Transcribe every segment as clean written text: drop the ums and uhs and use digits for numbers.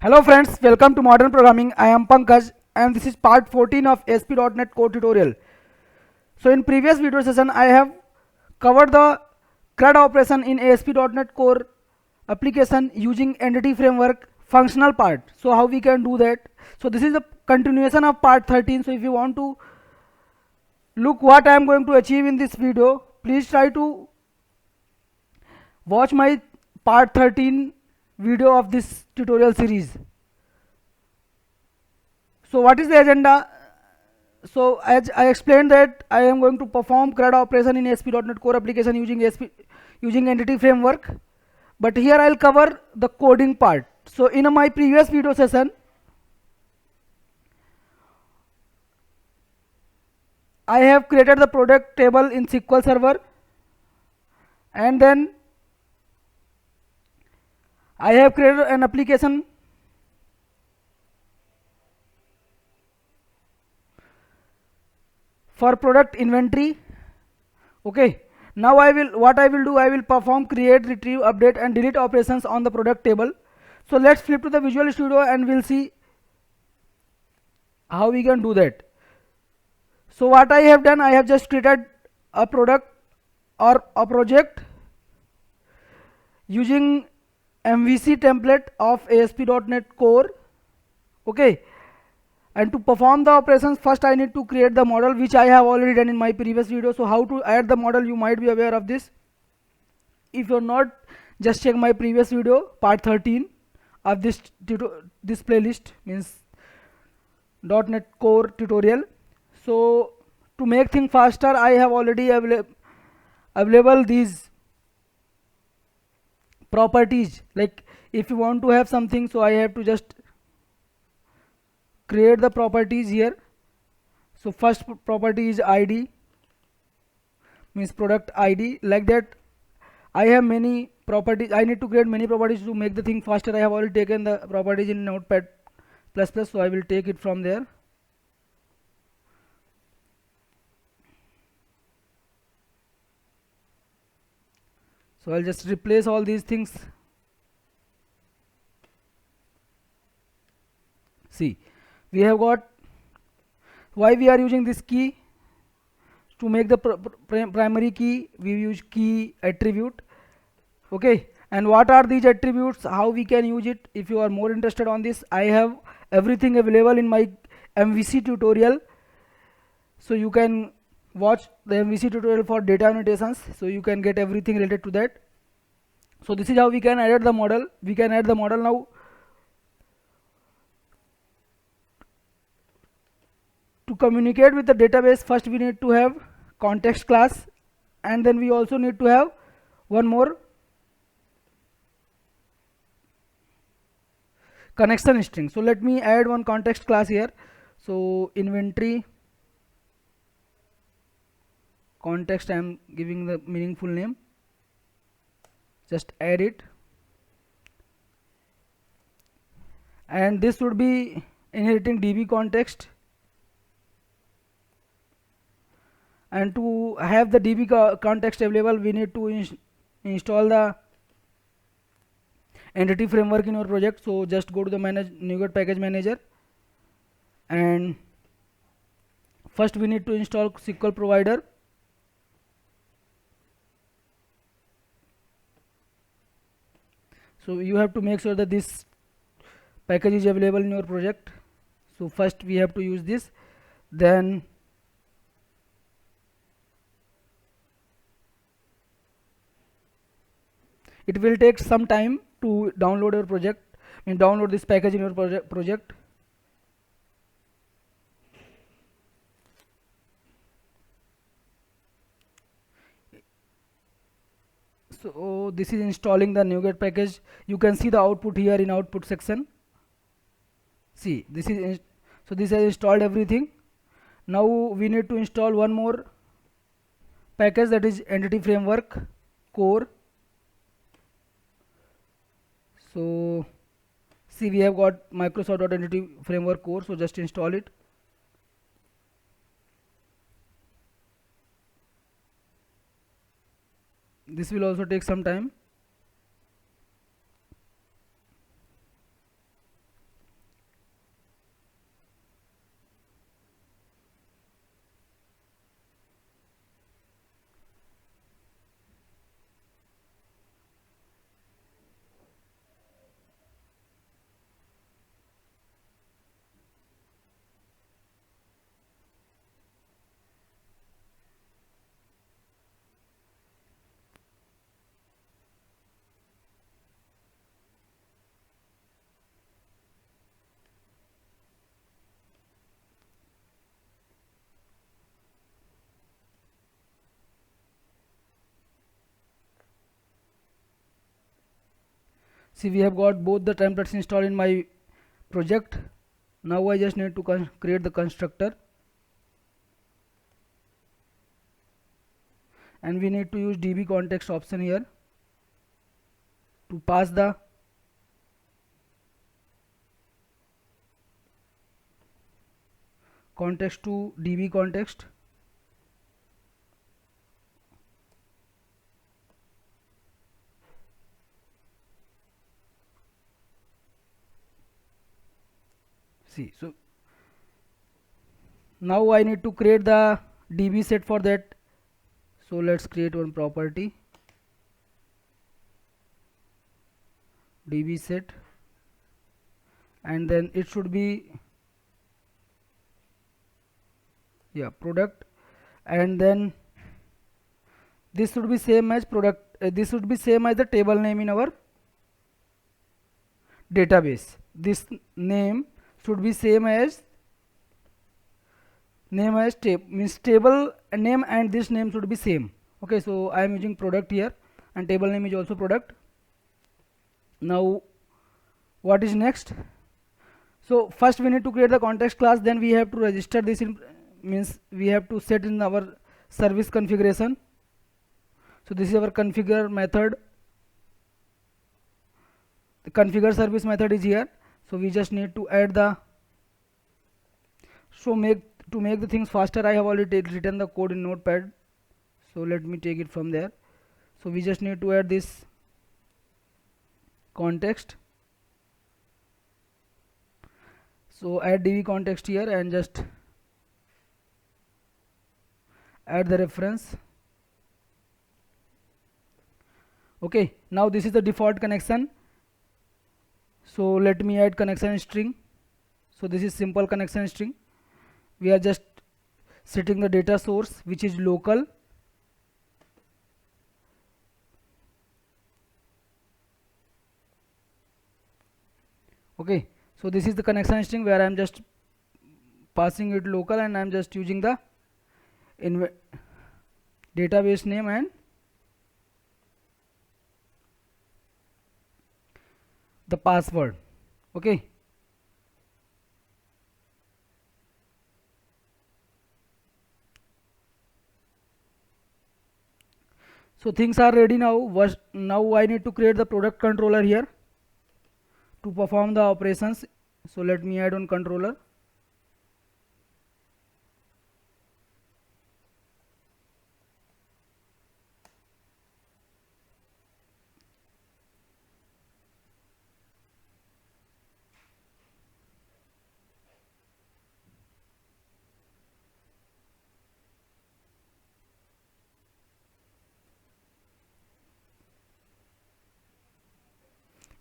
Hello friends, welcome to Modern Programming. I am Pankaj and this is part 14 of ASP.NET Core tutorial. So in previous video session I have covered the CRUD operation in ASP.NET Core application using entity framework functional part. So how we can do that? So this is a continuation of part 13. So if you want to look what I am going to achieve in this video, please try to watch my part 13 video of this tutorial series. So what is the agenda? So as I explained that I am going to perform CRUD operation in ASP.NET Core application using entity framework, but here I'll cover the coding part. So in my previous video session I have created the product table in SQL Server, and then I have created an application for product inventory. Okay, now I will perform create, retrieve, update and delete operations on the product table. So let's flip to the Visual Studio and we'll see how we can do that. So what I have done, I have just created a product or a project using MVC template of ASP.NET Core. Okay, and to perform the operations, first I need to create the model, which I have already done in my previous video. So how to add the model, you might be aware of this. If you're not, just check my previous video part 13 of this playlist, means .NET Core tutorial. So to make things faster, I have already available these properties. Like if you want to have something, so I have to just create the properties here. So first property is ID, means product ID. Like that I have many properties. I need to create many properties to make the thing faster. I have already taken the properties in Notepad++, so I will take it from there. So I'll just replace all these things. See, we have got, why we are using this key? To make the primary key, we use key attribute. Okay, and what are these attributes, how we can use it? If you are more interested on this, I have everything available in my MVC tutorial. So you can watch the MVC tutorial for data annotations, so you can get everything related to that. So this is how we can add the model. We can add the model now. To communicate with the database, first we need to have context class, and then we also need to have one more connection string. So let me add one context class here. So inventory context, I am giving the meaningful name, just add it, and this would be inheriting DB context. And to have the DB context available, we need to install the entity framework in your project. So just go to the NuGet package manager, and first we need to install SQL provider. So you have to make sure that this package is available in your project. So first we have to use this, then it will take some time to download your project, and download this package in your project. So this is installing the NuGet package. You can see the output here in output section. See, this is so this has installed everything. Now we need to install one more package, that is entity framework core. So see, we have got Microsoft.entity framework core, so just install it. This will also take some time. See, we have got both the templates installed in my project. Now I just need to create the constructor, and we need to use db context option here to pass the context to db context. See, so now I need to create the db set for that. So let's create one property, db set, and then it should be product, and then this should be same as product, this should be same as the table name in our database. This name should be same as table name, and this name should be same. Okay, so I am using product here, and table name is also product. Now what is next? So first we need to create the context class, then we have to register this in, means we have to set in our service configuration. So this is our configure method. The configure service method is here. So we just need to add the, to make the things faster, I have already written the code in notepad, so let me take it from there. So we just need to add this context. So add db context here and just add the reference. Okay, now this is the default connection. So let me add connection string. So this is simple connection string. We are just setting the data source, which is local. Okay, so this is the connection string where I am just passing it local, and I am just using the database name and the password. Okay, so things are ready now. Now I need to create the product controller here to perform the operations. So let me add on controller.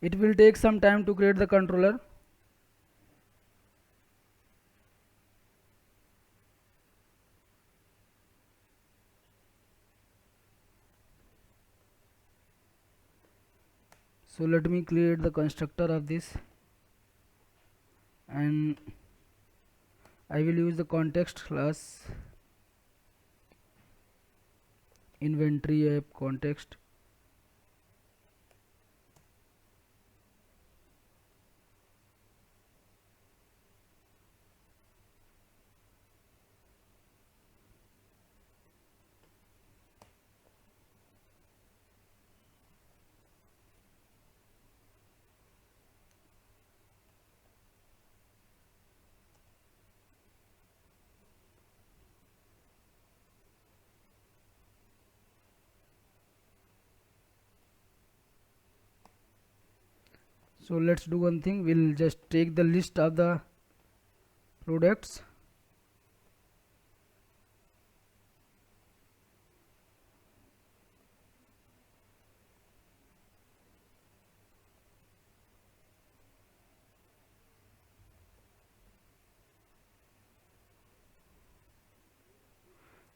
It will take some time to create the controller. So let me create the constructor of this, and I will use the context class inventory app context. So let's do one thing, we'll just take the list of the products.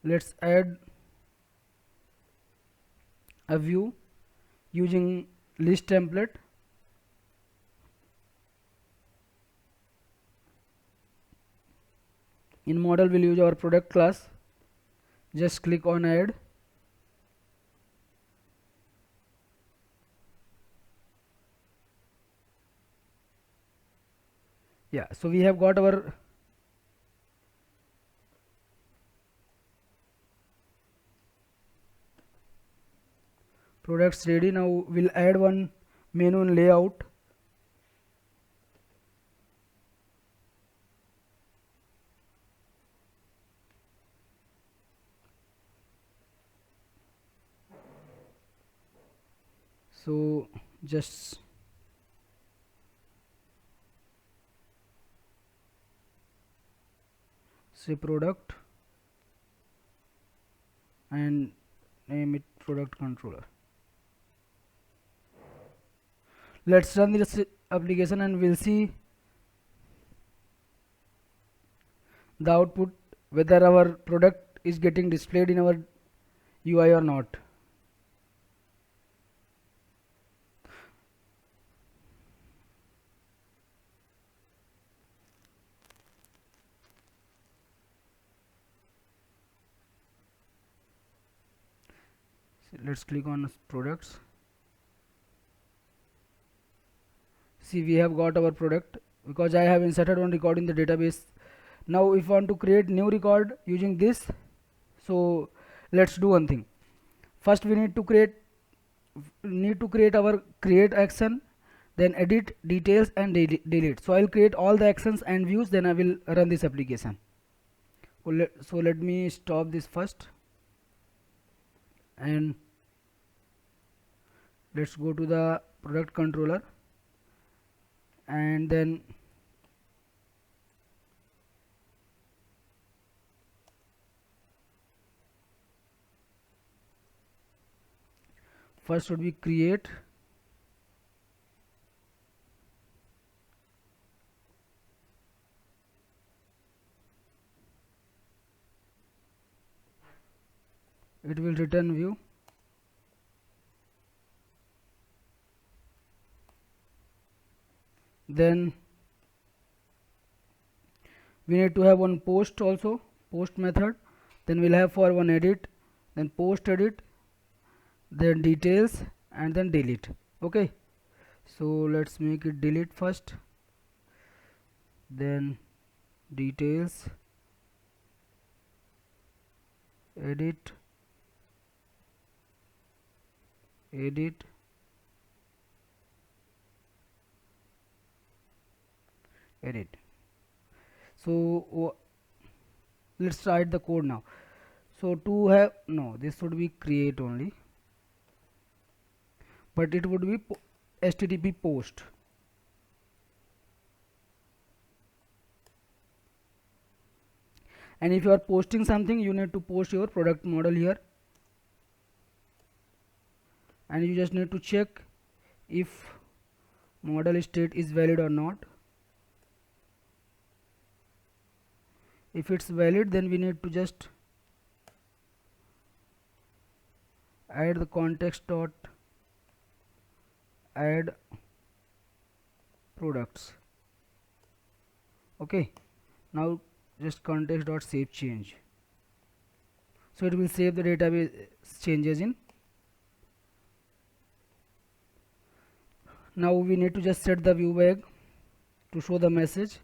Let's add a view using list template. In model we'll use our product class. Just click on add. Yeah, so we have got our products ready. Now we'll add one menu in layout. So just say product and name it product controller. Let's run this application and we'll see the output, whether our product is getting displayed in our UI or not. So let's click on products. See, we have got our product because I have inserted one record in the database. Now if I want to create new record using this, so let's do one thing. First we need to create our create action, then edit, details and delete. So I'll create all the actions and views, then I will run this application. So let me stop this first and let's go to the product controller and then first should be create, it will return view, then we need to have one post also, post method, then we'll have for one edit, then post edit, then details and then delete. Okay, so let's make it delete first, then details, edit, edit, edit. So let's write the code now. So to have, no, this would be create only, but it would be HTTP post. And if you are posting something, you need to post your product model here, and you just need to check if model state is valid or not. If it's valid, then we need to just add the context dot add products. Okay, now just context dot save change, so it will save the database changes in. Now we need to just set the view bag to show the message.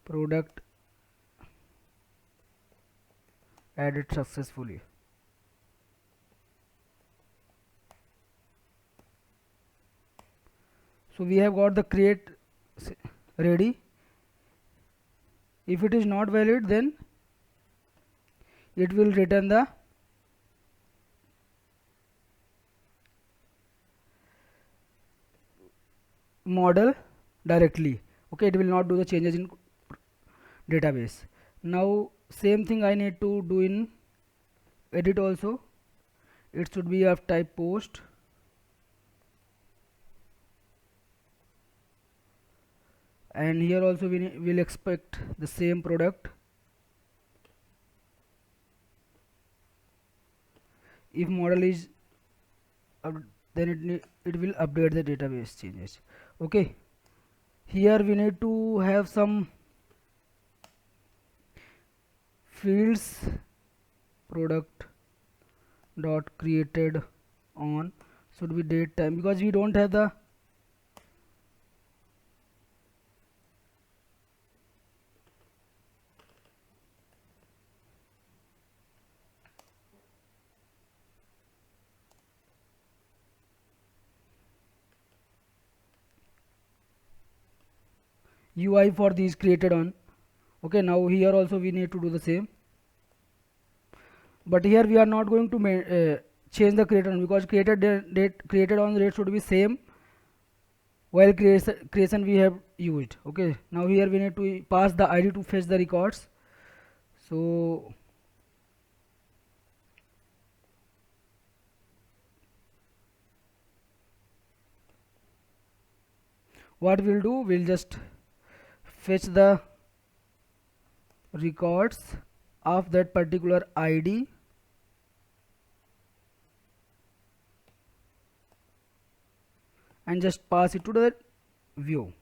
Product added successfully. So we have got the create ready. If it is not valid, then it will return the model directly. Okay, it will not do the changes in database. Now same thing I need to do in edit also. It should be of type post, and here also we will expect the same product. If model is then it will update the database changes. Okay, here we need to have some fields product dot created on should be date time, because we don't have the UI for these created on. Okay, now here also we need to do the same, but here we are not going to change the created on, because created on rate should be same while creation we have used. Okay, now here we need to pass the ID to fetch the records. So what we'll do, we'll just fetch the records of that particular ID and just pass it to the view.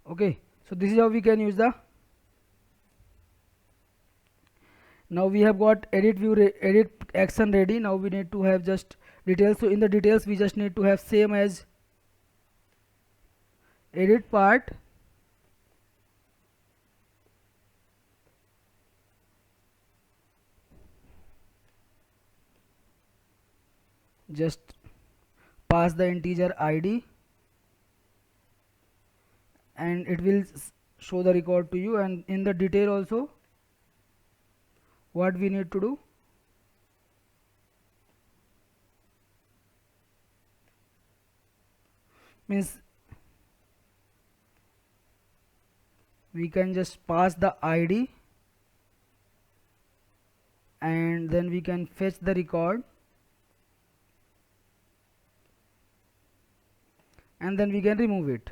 Okay, so this is how we can use the. Now we have got edit view edit action ready. Now we need to have just details. So in the details we just need to have same as edit part, just pass the integer ID and it will show the record to you. And in the detail also what we need to do, means we can just pass the ID and then we can fetch the record and then we can remove it.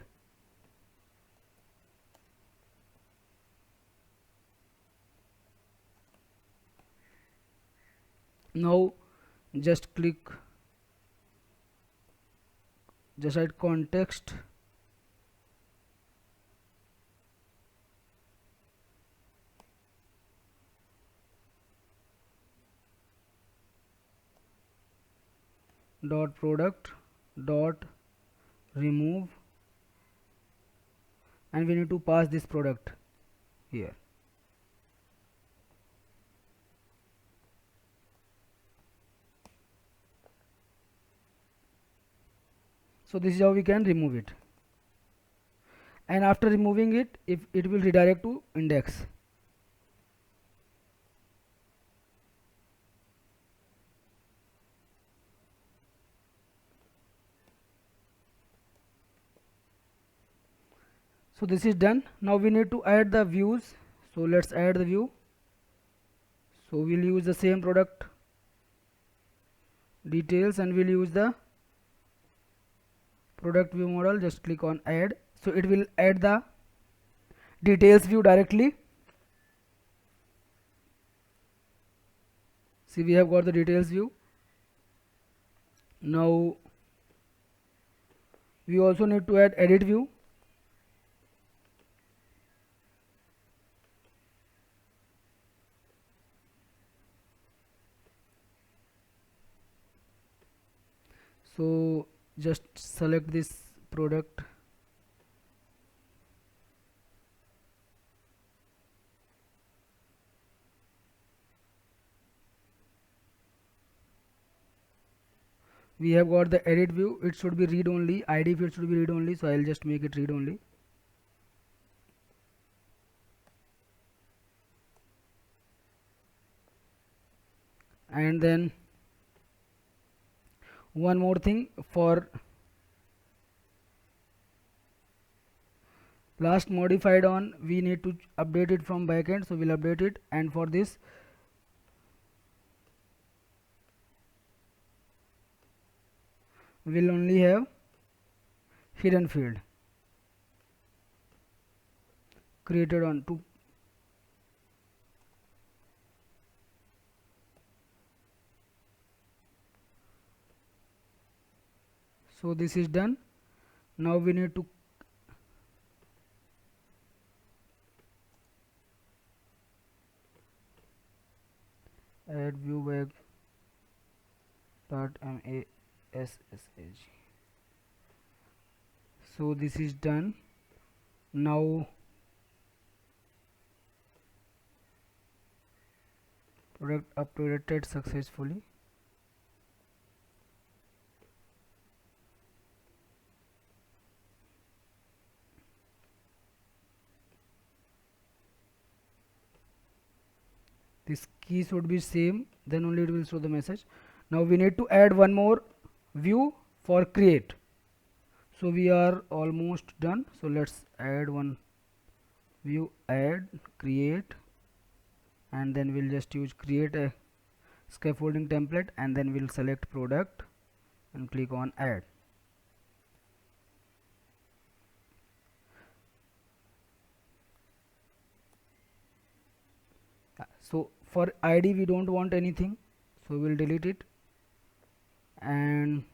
Now just click, just add context, dot product dot remove, and we need to pass this product here. So this is how we can remove it, and after removing it, if it will redirect to index. So this is done. Now we need to add the views. So let's add the view. So we'll use the same product details and we'll use the product view model. Just click on add. So it will add the details view directly. See, we have got the details view. Now we also need to add edit view. So just select this product, we have got the edit view. It should be read only, ID field should be read only, so I'll just make it read only. And then one more thing, for last modified on we need to update it from backend, so we'll update it, and for this we'll only have hidden field created on to. So this is done. Now we need to add view back dot massage. So this is done. Now product updated successfully. This key should be same, then only it will show the message. Now we need to add one more view for create. So we are almost done. So let's add one view, add, create, and then we'll just use create a scaffolding template, and then we'll select product and click on add. So for id we don't want anything, so we'll delete it. And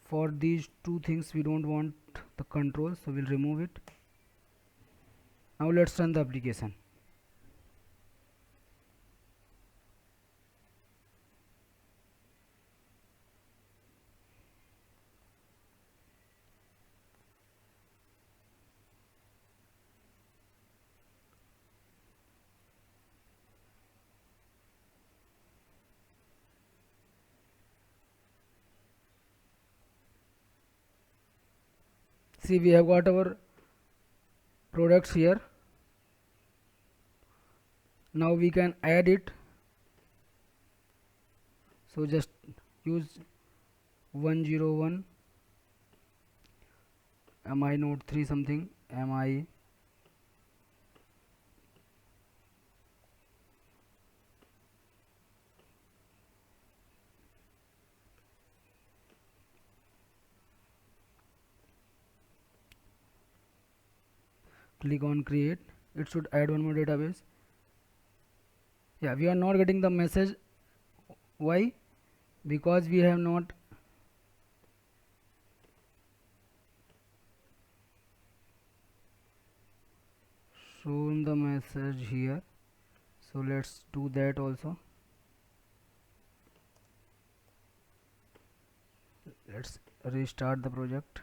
for these two things we don't want the control, so we'll remove it. Now let's run the application. See, we have got our products here. Now we can add it. So just use 101 mi note 3 something mi click on create. It should add one more database. Yeah, we are not getting the message. Why? Because we have not shown the message here. So let's do that also. Let's restart the project.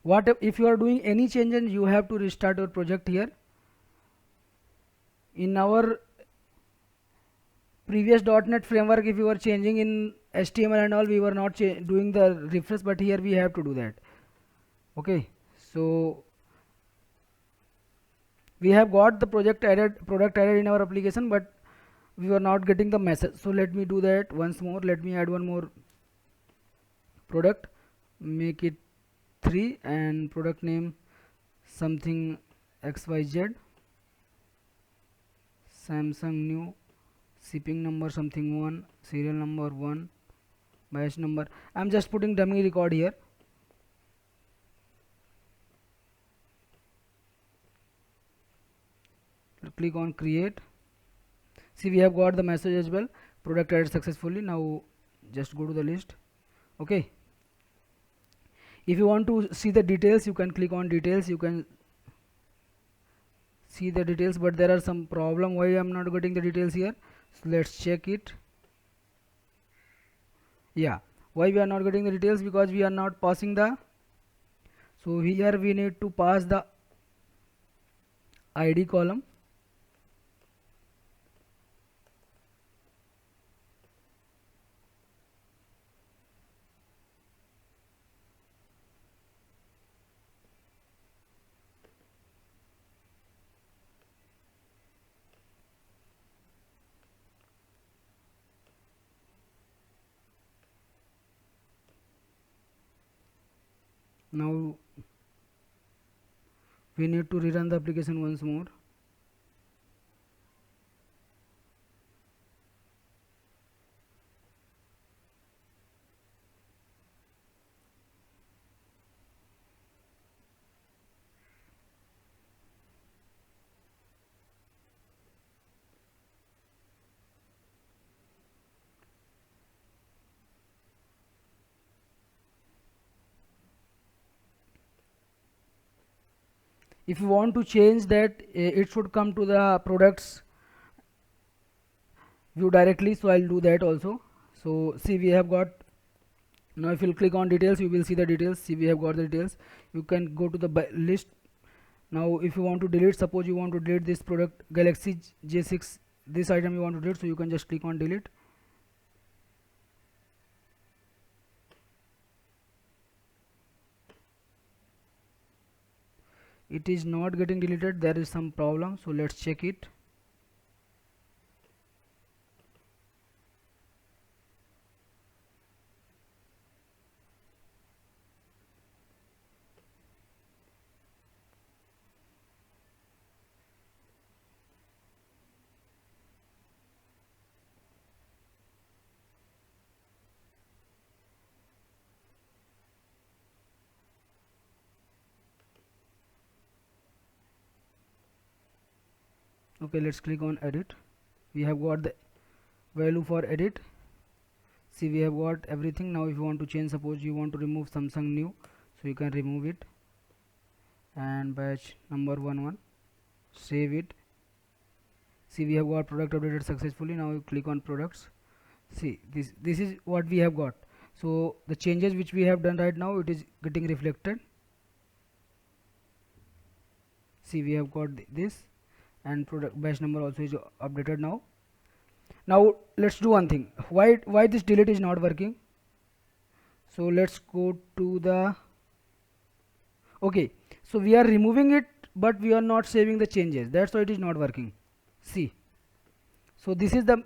What if you are doing any change and you have to restart your project here? In our previous .NET framework, if you were changing in HTML and all, we were not doing the refresh, but here we have to do that. Okay, so we have got the product added in our application, but we were not getting the message. So let me do that once more. Let me add one more product, make it 3 and product name something XYZ, Samsung new, shipping number something 1, serial number 1, batch number. I'm just putting dummy record here. Click on create. See, we have got the message as well, product added successfully. Now just go to the list. Okay, if you want to see the details, you can click on details. You can see the details, but there are some problem why I'm not getting the details here. So let's check it. Yeah, why we are not getting the details? Because we are not passing the, so here we need to pass the ID column. Now we need to rerun the application once more. If you want to change that, it should come to the products view directly, so I'll do that also. So see, we have got, now if you click on details, you will see the details. See, we have got the details. You can go to the list. Now if you want to delete, suppose you want to delete this product Galaxy J6, this item you want to delete, so you can just click on delete. It is not getting deleted, there is some problem, so let's check it. Okay, let's click on edit. We have got the value for edit. See, we have got everything. Now if you want to change, suppose you want to remove Samsung new, so you can remove it, and batch number 11, save it. See, we have got product updated successfully. Now you click on products. See, this is what we have got. So the changes which we have done right now, it is getting reflected. See, we have got this, and product batch number also is updated now. Now let's do one thing. Why this delete is not working? So let's go to the, okay, so we are removing it, but we are not saving the changes. That's why it is not working. See, so this is the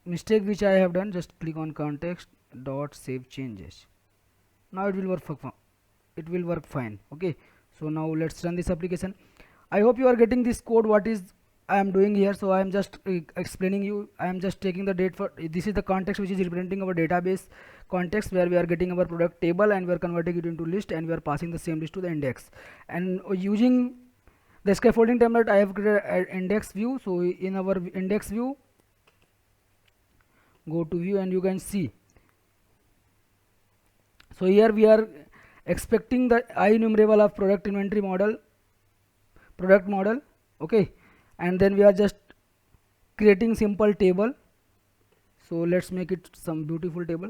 mistake which I have done. Just click on context dot save changes. Now it will work fine. Okay, so now let's run this application. I hope you are getting this code, what is I am doing here. So I am just explaining you. I am just taking the date for, this is the context which is representing our database context, where we are getting our product table and we are converting it into list, and we are passing the same list to the index, and using the scaffolding template I have created an index view. So in our index view, go to view and you can see. So here we are expecting the IEnumerable of product inventory model, product model. Okay, and then we are just creating simple table. So let's make it some beautiful table.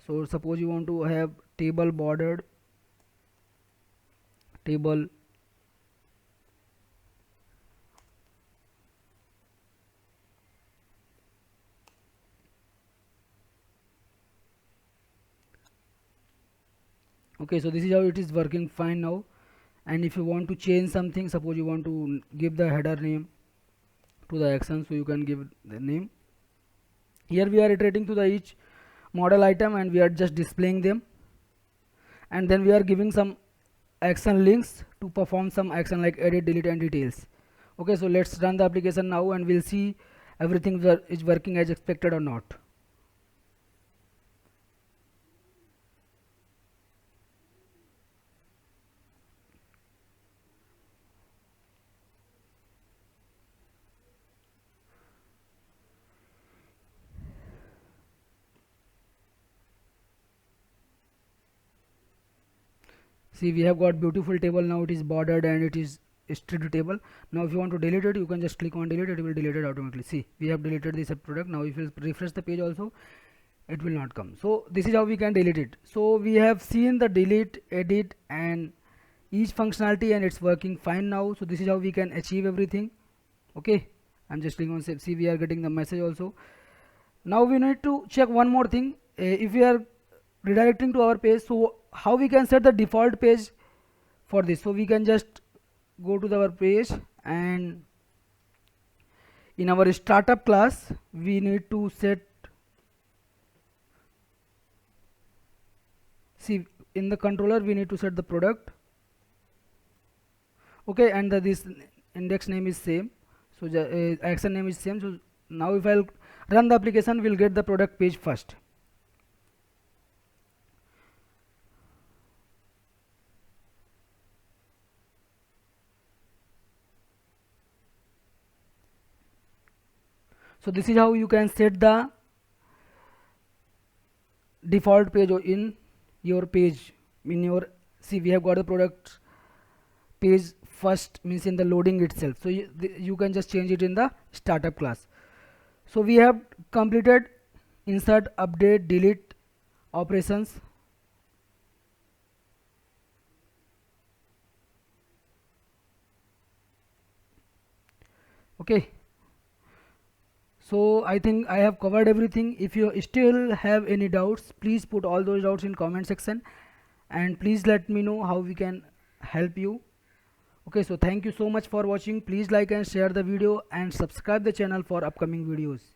So suppose you want to have table bordered, table okay, so this is how it is working fine now. And if you want to change something, suppose you want to give the header name to the action, so you can give the name. Here we are iterating to the each model item, and we are just displaying them, and then we are giving some action links to perform some action like edit, delete and details. Okay, so let's run the application now, and we'll see everything is working as expected or not. See, we have got beautiful table now. It is bordered and it is strict table. Now if you want to delete it, you can just click on delete. It will delete it automatically. See, we have deleted this product. Now if you refresh the page also, it will not come. So this is how we can delete it. So we have seen the delete, edit and each functionality, and it's working fine now. So this is how we can achieve everything. Okay, I'm just clicking on save. See, we are getting the message also. Now we need to check one more thing. If we are redirecting to our page, so how we can set the default page for this? So we can just go to our page, and in our startup class we need to set, see, in the controller we need to set the product. Okay, and this index name is same, so the action name is same. So now if I'll run the application, we'll get the product page first. So this is how you can set the default page in your page, in your, see, we have got the product page first, means in the loading itself. So you can just change it in the startup class. So we have completed insert, update, delete operations. Okay, so I think I have covered everything. If you still have any doubts, please put all those doubts in comment section, and please let me know how we can help you. Okay, so thank you so much for watching. Please like and share the video and subscribe the channel for upcoming videos.